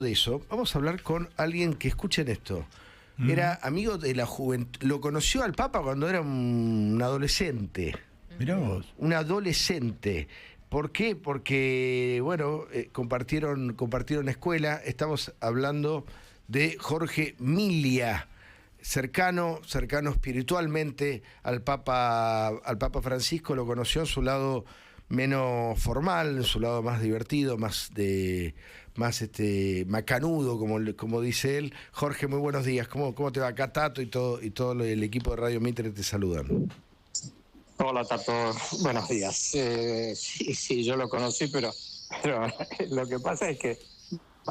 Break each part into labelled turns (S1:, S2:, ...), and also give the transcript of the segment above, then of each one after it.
S1: De eso, vamos a hablar con alguien que, escuchen esto, era amigo de la juventud, lo conoció al Papa cuando era un adolescente.
S2: Mirá vos.
S1: Un adolescente. ¿Por qué? Porque, bueno, compartieron escuela. Estamos hablando de Jorge Millia, cercano espiritualmente al Papa Francisco. Lo conoció en su lado menos formal, en su lado más divertido, más macanudo, como dice él. Jorge, muy buenos días. ¿Cómo te va? Acá Tato y todo el equipo de Radio Mitre te saludan.
S3: Hola Tato, buenos días. Sí, yo lo conocí, pero lo que pasa es que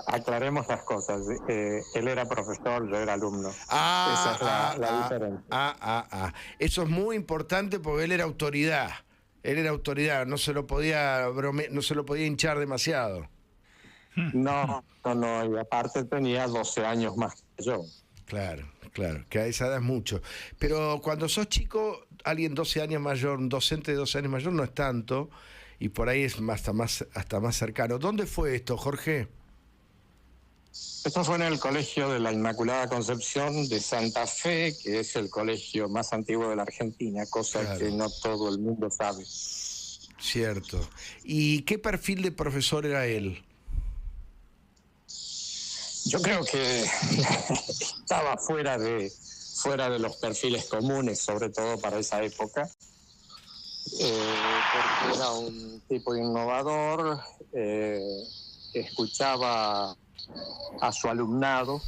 S3: aclaremos las cosas. Él era profesor, yo era alumno. Esa es la diferencia.
S1: Eso es muy importante porque él era autoridad. No se lo podía hinchar demasiado.
S3: No, y aparte tenía 12 años más que yo.
S1: Claro, que a esa edad es mucho. Pero cuando sos chico, alguien 12 años mayor, un docente de 12 años mayor no es tanto, y por ahí es hasta más cercano. ¿Dónde fue esto, Jorge?
S3: Esto fue en el Colegio de la Inmaculada Concepción de Santa Fe, que es el colegio más antiguo de la Argentina, cosa
S1: Claro.
S3: que no todo el mundo sabe.
S1: Cierto. ¿Y qué perfil de profesor era él?
S3: Yo creo que estaba fuera de los perfiles comunes, sobre todo para esa época, porque era un tipo innovador, que escuchaba a su alumnado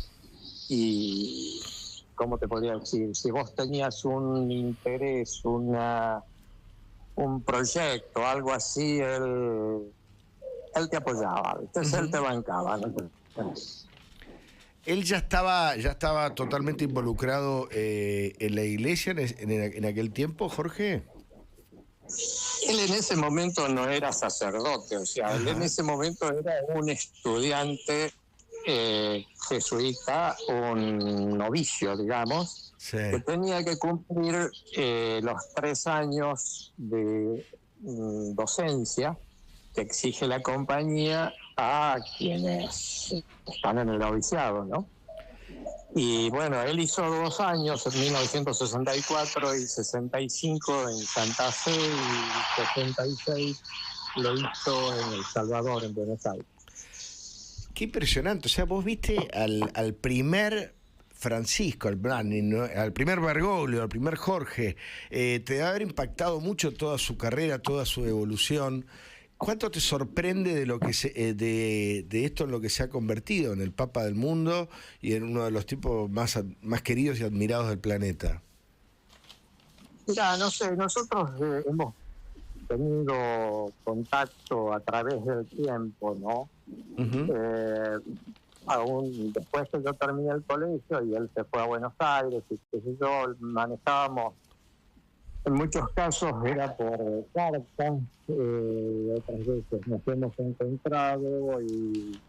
S3: y, ¿cómo te podría decir? Si vos tenías un interés, un proyecto, algo así, él te apoyaba, entonces él te bancaba, ¿no?
S1: Él ya estaba totalmente involucrado en la iglesia en aquel tiempo, Jorge.
S3: Él en ese momento no era sacerdote, o sea, él en ese momento era un estudiante jesuita, un novicio, digamos,
S1: Sí.
S3: que tenía que cumplir los 3 años de docencia que exige la compañía a quienes están en el noviciado, ¿no? Y bueno, él hizo 2 años, en 1964 y 65 en Santa Fe, y 66 lo hizo en El Salvador, en Buenos Aires.
S1: Qué impresionante. O sea, vos viste al primer Francisco, al primer Bergoglio, al primer Jorge. Te debe haber impactado mucho toda su carrera, toda su evolución. ¿Cuánto te sorprende de lo que de esto en lo que se ha convertido en el Papa del mundo y en uno de los tipos más queridos y admirados del planeta?
S3: Mira, no sé, nosotros hemos tenido contacto a través del tiempo, ¿no? Aún después que yo terminé el colegio y él se fue a Buenos Aires y qué sé yo, manejábamos, en muchos casos era por cartas, otras veces nos hemos encontrado y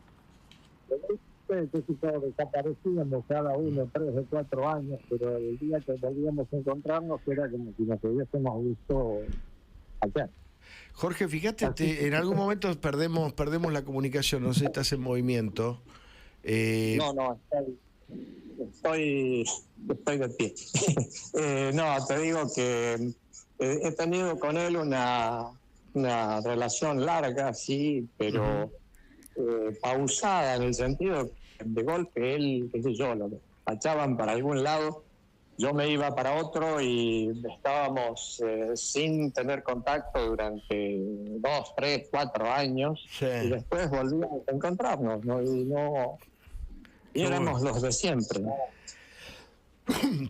S3: desaparecíamos cada uno 3 o 4 años, pero el día que volvíamos a encontrarnos era como si nos hubiésemos visto ayer.
S1: Jorge, fíjate, en algún momento perdemos la comunicación, no sé si estás en movimiento.
S3: No, estoy de pie. No, te digo que he tenido con él una relación larga, sí, pero pausada, en el sentido que de golpe él, qué sé yo, lo despachaban para algún lado, yo me iba para otro y estábamos sin tener contacto durante 2, 3, 4 años,
S1: Sí.
S3: y después volvíamos a encontrarnos, ¿no? Y éramos los de siempre, ¿no?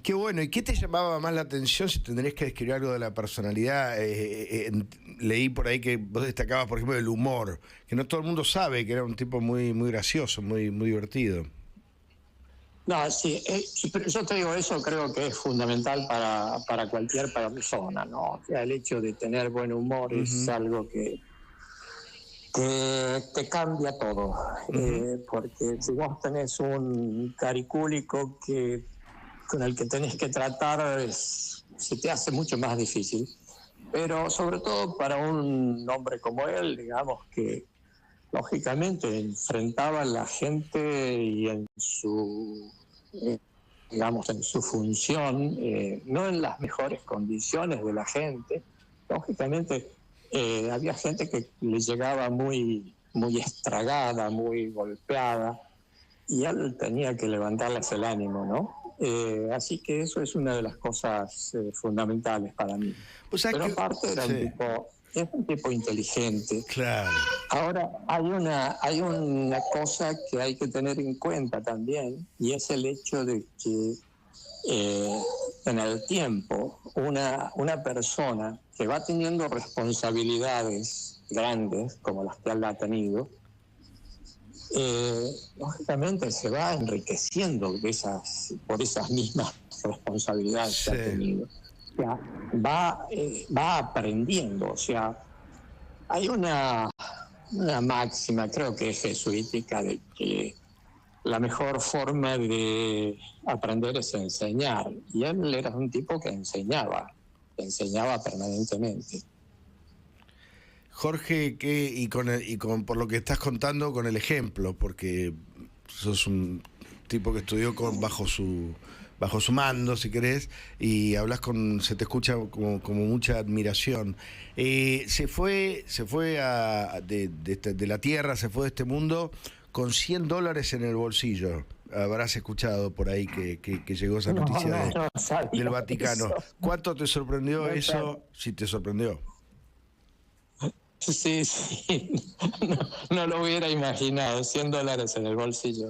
S1: Qué bueno. ¿Y qué te llamaba más la atención si tendrías que describir algo de la personalidad? Leí por ahí que vos destacabas, por ejemplo, el humor, que no todo el mundo sabe que era un tipo muy, muy gracioso, muy, muy divertido.
S3: No, sí, pero yo te digo, eso creo que es fundamental para cualquier persona, ¿no? O sea, el hecho de tener buen humor es algo que te cambia todo, porque si vos tenés un caricúlico con el que tenés que tratar, se te hace mucho más difícil. Pero sobre todo para un hombre como él, digamos, que lógicamente enfrentaba a la gente y en su, digamos, en su función, no en las mejores condiciones de la gente. Lógicamente había gente que le llegaba muy, muy estragada, muy golpeada, y él tenía que levantarles el ánimo, ¿no? Así que eso es una de las cosas fundamentales para mí.
S1: Pues
S3: Pero aparte era es un tipo inteligente.
S1: Claro.
S3: Ahora, hay una cosa que hay que tener en cuenta también, y es el hecho de que en el tiempo una persona que va teniendo responsabilidades grandes, como las que él ha tenido, lógicamente se va enriqueciendo por esas mismas responsabilidades que ha tenido. O sea, va aprendiendo. O sea, hay una máxima, creo que es jesuítica, de que la mejor forma de aprender es enseñar. Y él era un tipo que enseñaba permanentemente.
S1: Jorge, por lo que estás contando, con el ejemplo, porque sos un tipo que estudió bajo su mando, si querés, y se te escucha como mucha admiración. Se fue de la tierra, se fue de este mundo con $100 en el bolsillo. Habrás escuchado por ahí que llegó esa noticia del Vaticano.
S3: Eso.
S1: ¿Cuánto te sorprendió eso? Si te sorprendió.
S3: Sí, no lo hubiera imaginado, $100 en el bolsillo.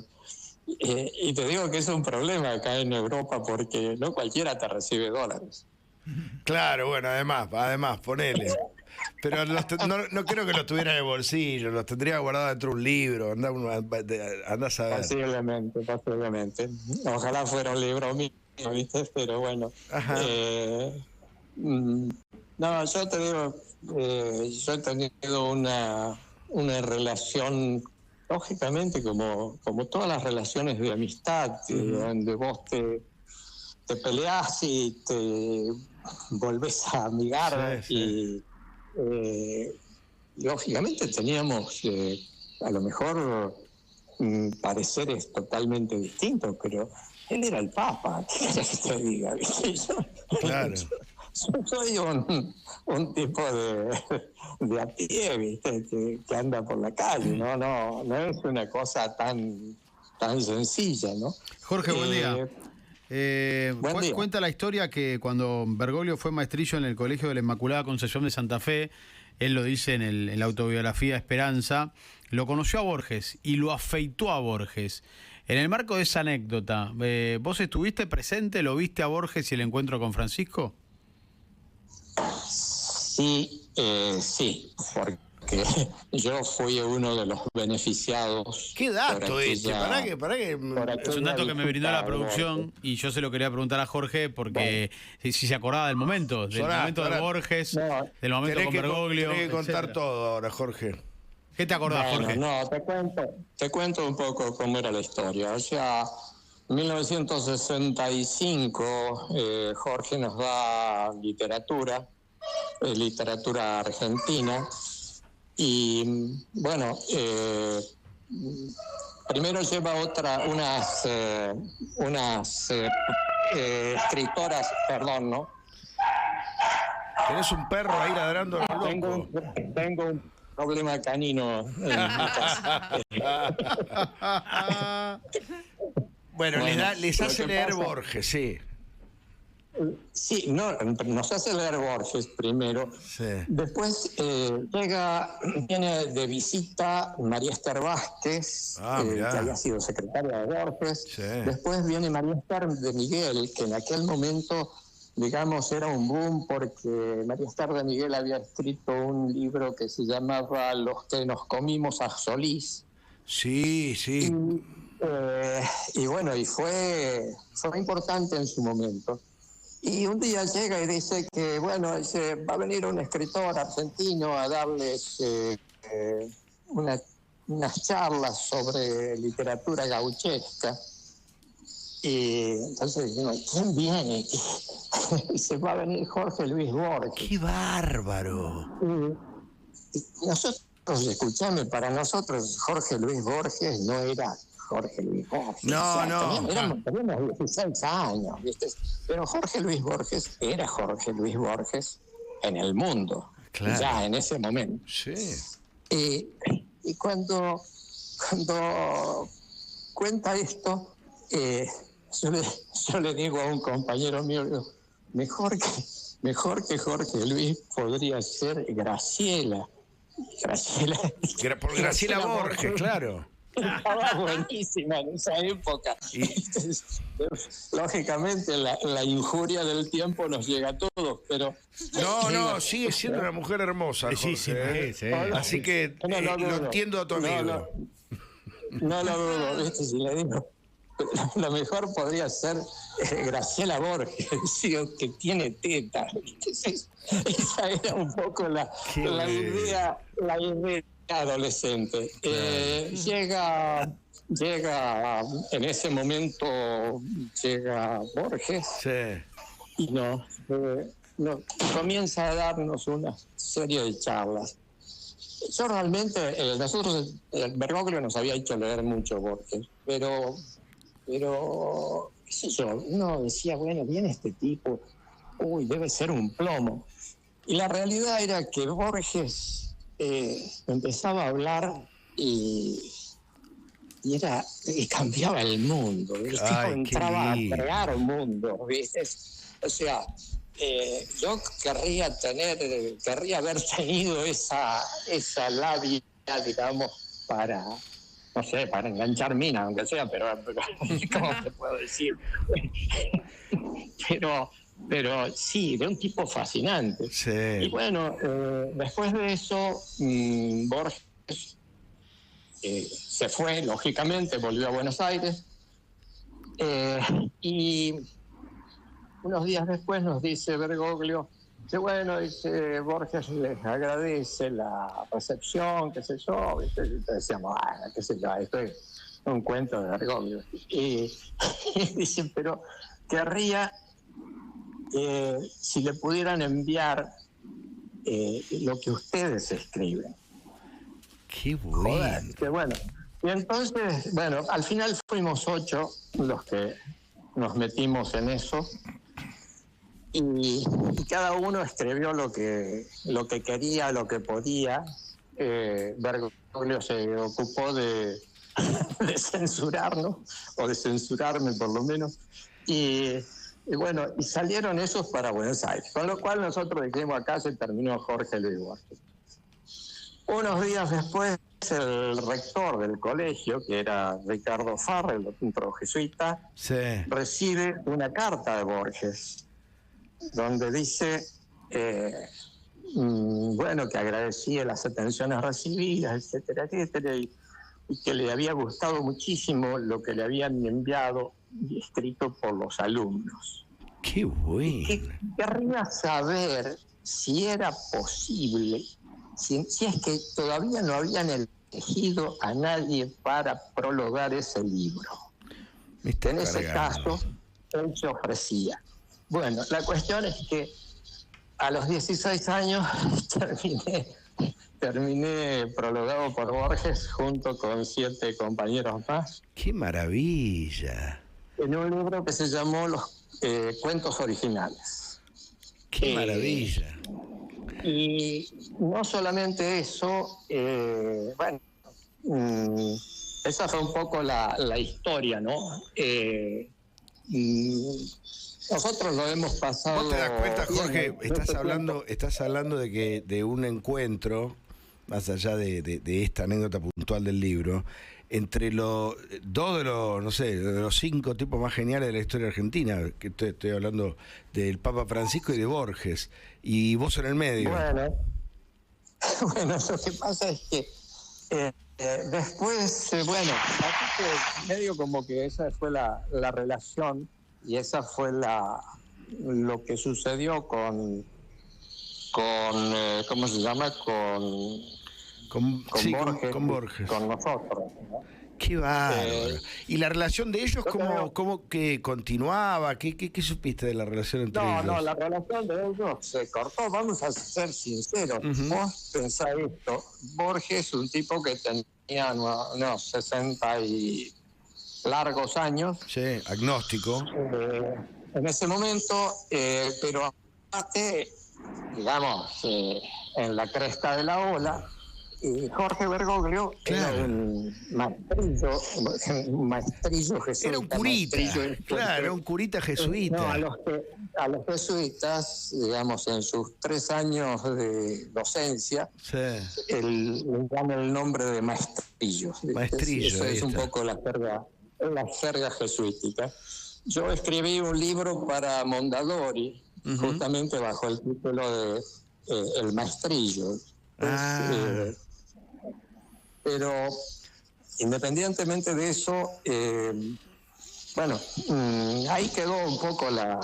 S3: Y te digo que es un problema acá en Europa porque no cualquiera te recibe dólares.
S1: Claro, bueno, además, ponele. Pero no creo que los tuviera en el bolsillo, los tendría guardados dentro de un libro, andá a saber.
S3: Posiblemente. Ojalá fuera un libro mío, ¿viste? Pero bueno. No, yo te digo, yo he tenido una relación, lógicamente, como todas las relaciones de amistad, donde vos te peleás y te volvés a amigar. Sí. Y lógicamente teníamos a lo mejor pareceres totalmente distintos, pero él era el Papa, ¿qué querés que te diga?
S1: Claro.
S3: Yo soy un tipo de a pie, ¿viste? Que anda por la calle, no es una cosa tan sencilla, ¿no?
S2: Jorge, buen día.
S3: Buen día.
S2: Cuenta la historia que cuando Bergoglio fue maestrillo en el Colegio de la Inmaculada Concepción de Santa Fe, él lo dice en la autobiografía Esperanza, lo conoció a Borges y lo afeitó a Borges. En el marco de esa anécdota, ¿vos estuviste presente, lo viste a Borges y el encuentro con Francisco?
S3: Sí, porque yo fui uno de los beneficiados.
S1: ¿Qué dato Pará que
S2: es un dato que me brindó la producción y yo se lo quería preguntar a Jorge porque si se acordaba del momento, de Borges, del momento con Bergoglio.
S1: Tenés que contar todo ahora, Jorge.
S2: ¿Qué te acordás, Jorge?
S3: No, te cuento un poco cómo era la historia. O sea, en 1965 Jorge nos da literatura argentina. Y bueno, primero lleva unas escritoras, perdón, ¿no?
S1: ¿Tenés un perro ahí ladrando a lo loco?
S3: Tengo un problema canino en mi casa.
S1: Bueno, les hace leer Borges, sí.
S3: Sí, nos hace leer Borges primero.
S1: Sí.
S3: Después viene de visita María Esther Vázquez, que había sido secretaria de Borges.
S1: Sí.
S3: Después viene María Esther de Miguel, que en aquel momento, digamos, era un boom porque María Esther de Miguel había escrito un libro que se llamaba Los que nos comimos a Solís.
S1: Sí.
S3: Y bueno, fue importante en su momento. Y un día llega y dice que, bueno, va a venir un escritor argentino a darles unas charlas sobre literatura gauchesca. Y entonces dijimos, ¿quién viene? Se va a venir Jorge Luis Borges.
S1: ¡Qué bárbaro!
S3: Y nosotros escuchame, para nosotros Jorge Luis Borges no era Jorge Luis Borges.
S1: No.
S3: Teníamos 16 años, ¿viste? Pero Jorge Luis Borges era Jorge Luis Borges en el mundo,
S1: Claro.
S3: ya en ese momento.
S1: Sí.
S3: Y cuando cuenta esto, yo le digo a un compañero mío, digo, mejor que Jorge Luis podría ser Graciela.
S1: Por Graciela Borges, claro.
S3: Estaba buenísima en esa época. Lógicamente la injuria del tiempo nos llega a todos, pero...
S1: No, sigue siendo una mujer hermosa,
S2: Bellísima,
S1: Jorge,
S2: sí.
S1: Así que lo entiendo a tu amigo.
S3: No lo dudo, ¿viste? Si le digo, lo mejor podría ser Graciela Borges, digo, que tiene teta. Esa era un poco la idea adolescente. Llega en ese momento, llega Borges y comienza a darnos una serie de charlas. Yo realmente, nosotros, Bergoglio nos había hecho leer mucho Borges, pero qué sé yo, uno decía, bueno, viene este tipo, debe ser un plomo. Y la realidad era que Borges empezaba a hablar y cambiaba el mundo. El tipo entraba a crear un mundo, ¿viste? O sea, yo querría haber tenido esa labia, digamos, para enganchar mina, aunque sea, pero ¿cómo te puedo decir? Pero sí, de un tipo fascinante.
S1: Sí.
S3: Y bueno, después de eso, Borges se fue, lógicamente, volvió a Buenos Aires, y unos días después nos dice Bergoglio que bueno, dice, Borges les agradece la recepción, qué sé yo, y decíamos, qué sé yo, esto es un cuento de Bergoglio. Y dice, pero querría si le pudieran enviar lo que ustedes escriben.
S1: Qué bueno.
S3: Joder, qué bueno. Y entonces, bueno, al final fuimos 8 los que nos metimos en eso y cada uno escribió lo que quería, lo que podía. Bergoglio se ocupó de censurarnos, o de censurarme por lo menos, y bueno, y salieron esos para Buenos Aires, con lo cual nosotros dijimos, acá se terminó Jorge Luis Borges. Unos días después, el rector del colegio, que era Ricardo Farrell, otro jesuita, recibe una carta de Borges, donde dice, bueno, que agradecía las atenciones recibidas, etcétera, etcétera, y que le había gustado muchísimo lo que le habían enviado y escrito por los alumnos.
S1: ¡Qué bueno!
S3: Querría saber si era posible, si es que todavía no habían elegido a nadie para prologar ese libro. En ese caso, él se ofrecía. Bueno, la cuestión es que a los 16 años terminé prologado por Borges junto con 7 compañeros más.
S1: ¡Qué maravilla!
S3: En un libro que se llamó Los Cuentos Originales.
S1: ¡Qué maravilla!
S3: Y no solamente eso, bueno, esa fue un poco la historia, ¿no? Nosotros lo hemos pasado...
S1: ¿Vos te das cuenta, Jorge? Estás hablando de un encuentro, más allá de esta anécdota puntual del libro, entre dos de los 5 tipos más geniales de la historia argentina, que estoy hablando del Papa Francisco y de Borges, y vos en el medio.
S3: Bueno, lo que pasa es que después, bueno, medio como que esa fue la relación y esa fue lo que sucedió con ¿cómo se llama? Con Borges, con nosotros, ¿no?
S1: Qué bárbaro. ¿Y la relación de ellos
S3: yo
S1: cómo,
S3: creo-
S1: cómo que continuaba? ¿Qué supiste de la relación entre ellos?
S3: No, la relación de ellos se cortó. Vamos a ser sinceros.
S1: Ujú.
S3: Vos pensá esto. Borges, un tipo que tenía 60 y largos años,
S1: Sí, agnóstico.
S3: en ese momento, pero aparte, digamos, en la cresta de la ola, y Jorge Bergoglio
S1: Claro.
S3: era un maestrillo jesuita.
S1: Era un curita,
S3: maestrillo-
S1: claro, era un curita
S3: No,
S1: jesuita.
S3: a los jesuitas, digamos, en sus 3 años de docencia,
S1: Sí.
S3: le dan el nombre de maestrillo.
S1: Maestrillo,
S3: Eso
S1: ahí
S3: es un
S1: está.
S3: poco la jerga jesuítica. Yo escribí un libro para Mondadori,
S1: Ujú.
S3: justamente bajo el título de El Maestrillo.
S1: Ah.
S3: Pero independientemente de eso, bueno, ahí quedó un poco la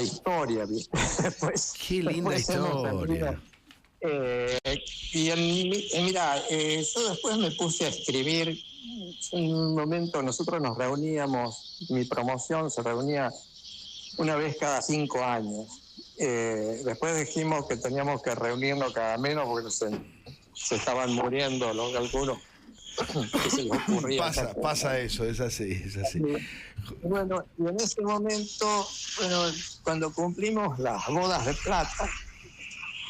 S3: historia, ¿viste? Después,
S1: Qué linda
S3: después hemos
S1: historia.
S3: tenido, mira, yo después me puse a escribir. En un momento nosotros nos reuníamos, mi promoción se reunía una vez cada 5 años. Después dijimos que teníamos que reunirnos cada menos porque se estaban muriendo algunos que se les ocurría.
S1: Pasa eso, es así, es así.
S3: Bueno, y en ese momento, bueno, cuando cumplimos las bodas de plata,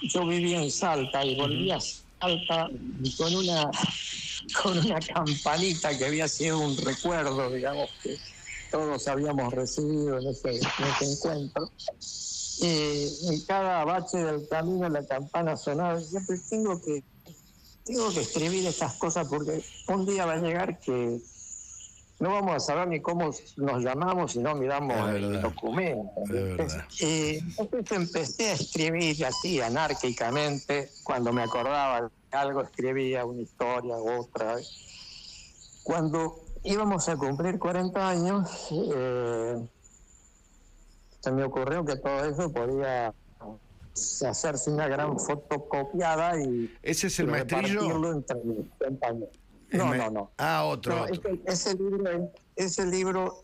S3: yo vivía en Salta y volví a Salta con una campanita que había sido un recuerdo, digamos, que todos habíamos recibido en ese encuentro. En cada bache del camino la campana sonaba. Siempre tengo que escribir estas cosas porque un día va a llegar que no vamos a saber ni cómo nos llamamos si no miramos
S1: Es
S3: el
S1: verdad.
S3: documento.
S1: Es verdad.
S3: Entonces empecé a escribir así anárquicamente. Cuando me acordaba de algo escribía una historia u otra. Cuando íbamos a cumplir 40 años, se me ocurrió que todo eso podía hacerse una gran fotocopiada y
S1: ¿Ese es el maestrillo?
S3: repartirlo entre mis compañeros.
S1: El
S3: No, no.
S1: Ah, otro.
S3: No,
S1: otro.
S3: ese libro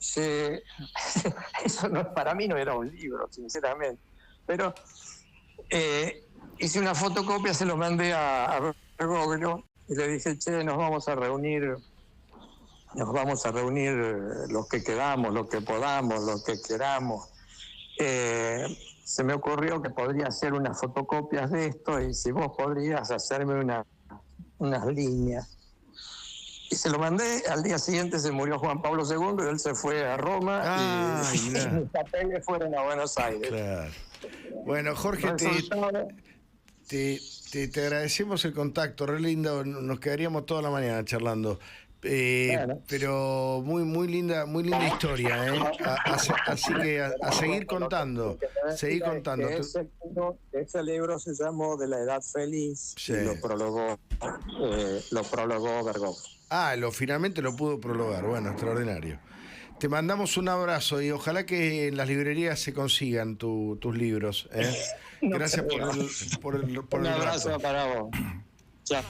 S3: eso no, para mí no era un libro, sinceramente. Pero hice una fotocopia, se lo mandé a Bergoglio y le dije, che, nos vamos a reunir los que quedamos, los que podamos, los que queramos. Se me ocurrió que podría hacer unas fotocopias de esto y si vos podrías hacerme unas líneas. Y se lo mandé, al día siguiente se murió Juan Pablo II y él se fue a Roma y mis papeles fueron a Buenos Aires.
S1: Claro. Bueno, Jorge, te agradecemos el contacto, re lindo, nos quedaríamos toda la mañana charlando.
S3: Bueno.
S1: Pero muy linda historia, ¿eh? Así que a seguir contando, seguir contando.
S3: Ese libro se llamó De la Edad Feliz,
S1: Sí.
S3: y lo prologó Bergoglio.
S1: Finalmente lo pudo prologar, bueno, extraordinario. Te mandamos un abrazo y ojalá que en las librerías se consigan tus libros, ¿eh?
S3: No
S1: Gracias
S3: creo.
S1: por el
S3: Un
S1: rato.
S3: abrazo para vos. Chao.